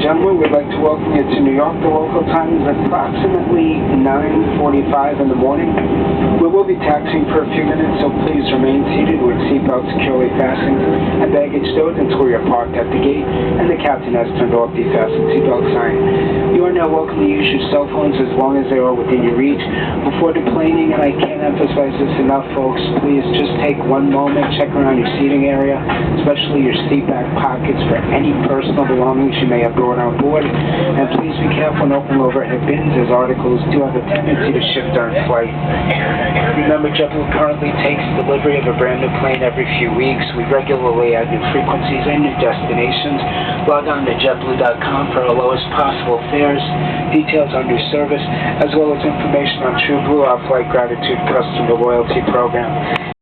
and gentlemen, we'd like to welcome you to New York. The local time is approximately 9:45 in the morning. We will be taxiing for a few minutes, so please remain seated with seatbelts securely fastened and baggage stowed until we are parked at the gate and the captain has turned off the fasten seatbelt sign. You are now welcome to use your cell phones as long as they are within your reach. Before deplaning, and I can't emphasize this enough, folks, please just take one moment, check around your seating area, especially your seat back pockets for any personal belongings you may have brought on board. And please be careful when opening overhead bins, as articles do have a tendency to shift during flight. Remember, JetBlue currently takes delivery of a brand new plane every few weeks. We regularly add new frequencies and new destinations. Log on to jetblue.com for our lowest possible fares, details on new service, as well as information on TrueBlue, our flight gratitude customer loyalty program.